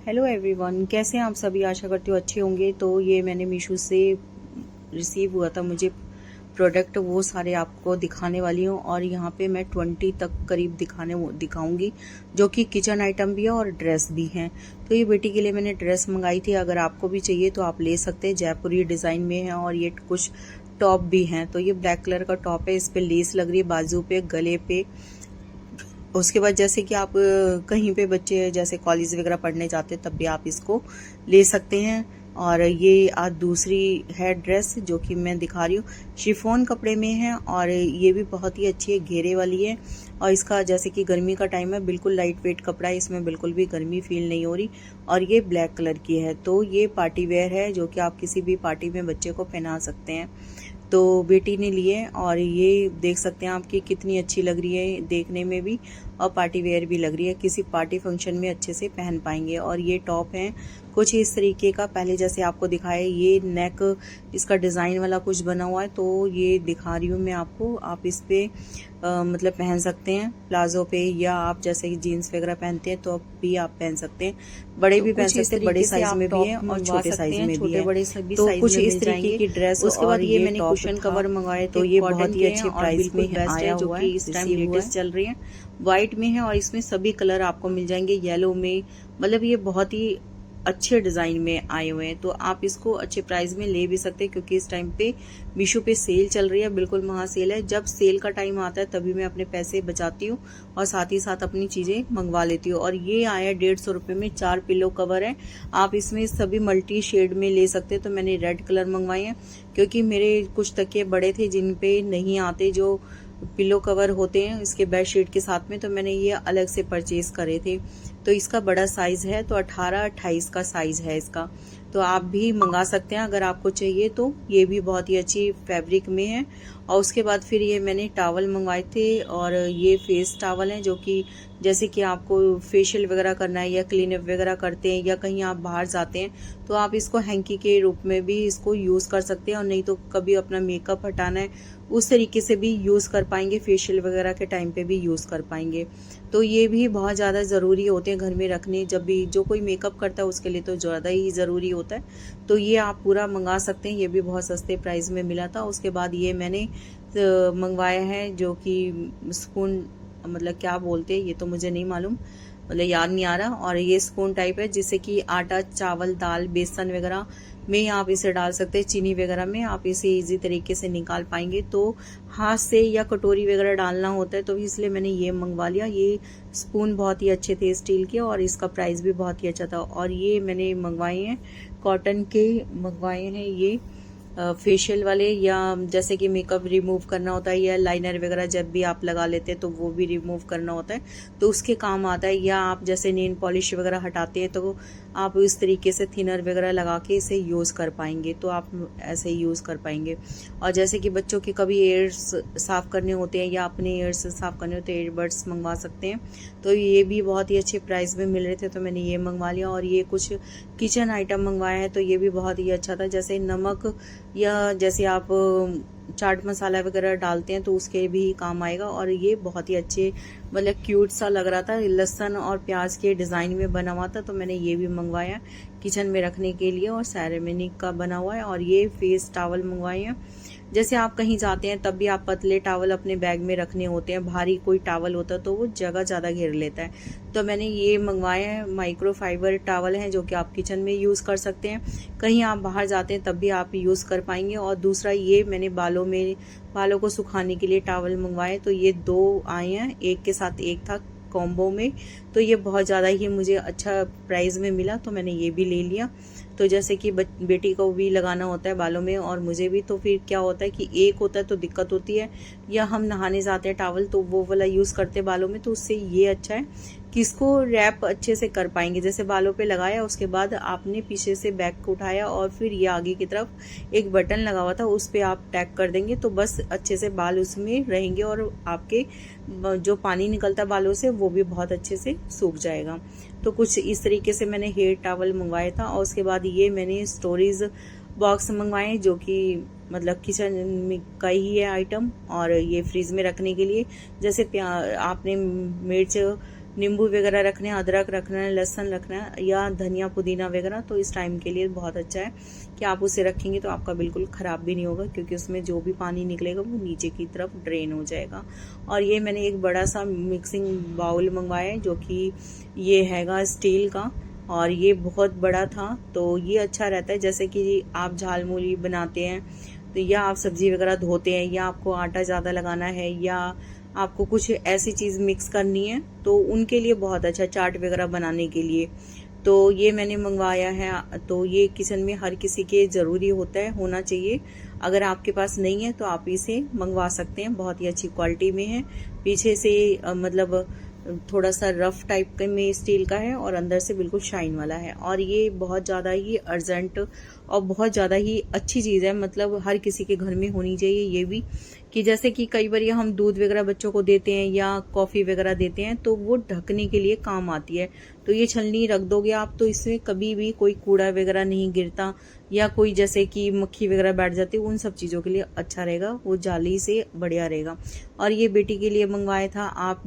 Hello everyone, कैसे हैं आप सभी। आशा करती हूँ अच्छे होंगे। तो ये मैंने मीशो से रिसीव हुआ था मुझे प्रोडक्ट, वो सारे आपको दिखाने वाली हूँ। और यहाँ पे मैं 20 तक करीब दिखाऊंगी, जो कि किचन आइटम भी है और ड्रेस भी हैं। तो ये बेटी के लिए मैंने ड्रेस मंगाई थी, अगर आपको भी चाहिए तो आप ले सकते हैं। जयपुरी डिज़ाइन में है और ये कुछ टॉप भी हैं। तो ये ब्लैक कलर का टॉप है, इस पर लेस लग रही है बाजू पे, गले पे। उसके बाद जैसे कि आप कहीं पे बच्चे जैसे कॉलेज वगैरह पढ़ने जाते हैं तब भी आप इसको ले सकते हैं। और ये आज दूसरी है ड्रेस जो कि मैं दिखा रही हूँ, शिफॉन कपड़े में है और ये भी बहुत ही अच्छी है, घेरे वाली है। और इसका जैसे कि गर्मी का टाइम है, बिल्कुल लाइट वेट कपड़ा है, इसमें बिल्कुल भी गर्मी फील नहीं हो रही। और ये ब्लैक कलर की है। तो ये पार्टी वेयर है जो कि आप किसी भी पार्टी में बच्चे को पहना सकते हैं। तो बेटी ने लिए और ये देख सकते हैं आपकी कितनी अच्छी लग रही है देखने में भी, और पार्टी वेयर भी लग रही है, किसी पार्टी फंक्शन में अच्छे से पहन पाएंगे। और ये टॉप है कुछ इस तरीके का, पहले जैसे आपको दिखाया ये नेक इसका डिज़ाइन वाला कुछ बना हुआ है, तो ये दिखा रही हूँ मैं आपको। आप इस पे मतलब पहन सकते हैं प्लाजो पे, या आप जैसे जीन्स वगैरह पहनते हैं तो अब भी आप पहन सकते हैं। बड़े भी पहन सकते हैं, बड़े साइज में भी है और छोटे साइज में भी है। बड़े सभी तो साइज कुछ में इस मिल तरीके जाएंगे। की ड्रेस। उसके बाद ये मैंने टॉप कुशन कवर मंगाए तो थे, ये कॉटन बहुत ही के अच्छे और प्राइस बिल्कुल में बेस्ट आया है, जो हुआ कि है। इस टाइम रिसीव हुआ लेटेस्ट है, चल रही है, व्हाइट में है और इसमें सभी कलर आपको मिल जाएंगे, येलो में। मतलब ये बहुत ही अच्छे डिज़ाइन में आए हुए हैं। तो आप इसको अच्छे प्राइस में ले भी सकते हैं, क्योंकि इस टाइम पे मीशो पे सेल चल रही है, बिल्कुल महा सेल है। जब सेल का टाइम आता है तभी मैं अपने पैसे बचाती हूँ और साथ ही साथ अपनी चीज़ें मंगवा लेती हूँ। और ये आया 150 रुपये में, 4 पिलो कवर है। आप इसमें सभी मल्टी शेड में ले सकते हैं। तो मैंने रेड कलर मंगवाए हैं, क्योंकि मेरे कुछ तकिए बड़े थे जिन पे नहीं आते जो पिलो कवर होते हैं इसके बेडशीट के साथ में, तो मैंने ये अलग से परचेज करे थे। तो इसका बड़ा साइज है, तो 18-28 का साइज है इसका। तो आप भी मंगा सकते हैं अगर आपको चाहिए तो। ये भी बहुत ही अच्छी फैब्रिक में है। और उसके बाद फिर ये मैंने टॉवल मंगवाए थे, और ये फेस टॉवल हैं जो कि जैसे कि आपको फेशियल वगैरह करना है या क्लीनअप वगैरह करते हैं या कहीं आप बाहर जाते हैं तो आप इसको हैंकी के रूप में भी इसको यूज़ कर सकते हैं। और नहीं तो कभी अपना मेकअप हटाना है उस तरीके से भी यूज़ कर पाएंगे, फेशियल वगैरह के टाइम पे भी यूज़ कर पाएंगे। तो ये भी बहुत ज़्यादा ज़रूरी होते हैं घर में रखने, जब भी जो कोई मेकअप करता है उसके लिए तो ज़्यादा ही ज़रूरी होता है। तो ये आप पूरा मंगा सकते हैं, ये भी बहुत सस्ते प्राइस में मिला था। उसके बाद ये मैंने मंगवाया है जो कि स्पून, मतलब क्या बोलते हैं ये तो मुझे नहीं मालूम, मतलब याद नहीं आ रहा। और ये स्पून टाइप है जिससे कि आटा, चावल, दाल, बेसन वगैरह में आप इसे डाल सकते हैं, चीनी वगैरह में आप इसे इजी तरीके से निकाल पाएंगे। तो हाथ से या कटोरी वगैरह डालना होता है, तो इसलिए मैंने ये मंगवा लिया। ये स्पून बहुत ही अच्छे थे स्टील के, और इसका प्राइस भी बहुत ही अच्छा था। और ये मैंने मंगवाए हैं, कॉटन के मंगवाए हैं ये फेशियल वाले, या जैसे कि मेकअप रिमूव करना होता है या लाइनर वगैरह जब भी आप लगा लेते हैं तो वो भी रिमूव करना होता है तो उसके काम आता है। या आप जैसे नेल पॉलिश वगैरह हटाते हैं तो आप इस तरीके से थिनर वगैरह लगा के इसे यूज़ कर पाएंगे, तो आप ऐसे ही यूज़ कर पाएंगे। और जैसे कि बच्चों के कभी एयर्स साफ़ करने होते हैं या अपने एयर्स साफ़ करने होते हैं, एयरबड्स मंगवा सकते हैं। तो ये भी बहुत ही अच्छे प्राइस में मिल रहे थे, तो मैंने ये मंगवा लिया। और ये कुछ किचन आइटम मंगवाया है, तो ये भी बहुत ही अच्छा था। जैसे नमक, या जैसे आप चाट मसाला वगैरह डालते हैं तो उसके भी काम आएगा। और ये बहुत ही अच्छे, मतलब क्यूट सा लग रहा था, लहसुन और प्याज के डिज़ाइन में बना हुआ था, तो मैंने ये भी मंगवाया किचन में रखने के लिए, और सेरेमिक का बना हुआ है। और ये फेस टॉवल मंगवाए हैं, जैसे आप कहीं जाते हैं तब भी आप पतले टॉवल अपने बैग में रखने होते हैं, भारी कोई टॉवल होता है तो वो जगह ज़्यादा घेर लेता है। तो मैंने ये मंगवाए हैं, माइक्रो फाइबर टॉवल हैं जो कि आप किचन में यूज़ कर सकते हैं, कहीं आप बाहर जाते हैं तब भी आप यूज़ कर पाएंगे। और दूसरा ये मैंने बालों को सुखाने के लिए टॉवल मंगवाए, तो ये 2 आए हैं, एक के साथ एक था कॉम्बो में। तो ये बहुत ज़्यादा ही मुझे अच्छा प्राइस में मिला, तो मैंने ये भी ले लिया। तो जैसे कि बेटी को भी लगाना होता है बालों में और मुझे भी, तो फिर क्या होता है कि एक होता है तो दिक्कत होती है, या हम नहाने जाते हैं टॉवल तो वो वाला यूज़ करते हैं बालों में, तो उससे ये अच्छा है कि इसको रैप अच्छे से कर पाएंगे। जैसे बालों पे लगाया, उसके बाद आपने पीछे से बैक को उठाया और फिर ये आगे की तरफ एक बटन लगा हुआ था उस पर आप टैग कर देंगे, तो बस अच्छे से बाल उसमें रहेंगे और आपके जो पानी निकलता है बालों से वो भी बहुत अच्छे से सूख जाएगा। तो कुछ इस तरीके से मैंने हेयर टॉवल मंगवाया था। और उसके बाद ये मैंने स्टोरेज बॉक्स मंगवाए जो कि मतलब किचन में का ही है आइटम, और ये फ्रीज में रखने के लिए। जैसे आपने मिर्च नींबू वगैरह रखने हैं, अदरक रखना है, लहसुन रखना है या धनिया पुदीना वगैरह, तो इस टाइम के लिए बहुत अच्छा है कि आप उसे रखेंगे तो आपका बिल्कुल ख़राब भी नहीं होगा, क्योंकि उसमें जो भी पानी निकलेगा वो नीचे की तरफ ड्रेन हो जाएगा। और ये मैंने एक बड़ा सा मिक्सिंग बाउल मंगवाया है, जो कि ये हैगा स्टील का, और ये बहुत बड़ा था, तो ये अच्छा रहता है। जैसे कि आप झाल मूली बनाते हैं तो या आप सब्जी वगैरह धोते हैं, या आपको आटा ज़्यादा लगाना है, या आपको कुछ ऐसी चीज़ मिक्स करनी है, तो उनके लिए बहुत अच्छा, चाट वगैरह बनाने के लिए। तो ये मैंने मंगवाया है। तो ये किचन में हर किसी के ज़रूरी होता है, होना चाहिए। अगर आपके पास नहीं है तो आप इसे मंगवा सकते हैं, बहुत ही अच्छी क्वालिटी में है। पीछे से मतलब थोड़ा सा रफ टाइप के में स्टील का है, और अंदर से बिल्कुल शाइन वाला है। और ये बहुत ज़्यादा ही अर्जेंट और बहुत ज़्यादा ही अच्छी चीज़ है, मतलब हर किसी के घर में होनी चाहिए ये भी। कि जैसे कि कई बार हम दूध वगैरह बच्चों को देते हैं या कॉफ़ी वगैरह देते हैं, तो वो ढकने के लिए काम आती है। तो ये छलनी रख दोगे आप तो इसमें कभी भी कोई कूड़ा वगैरह नहीं गिरता, या कोई जैसे कि मक्खी वगैरह बैठ जाती है, उन सब चीज़ों के लिए अच्छा रहेगा, वो जाली से बढ़िया रहेगा। और ये बेटी के लिए मंगवाया था। आप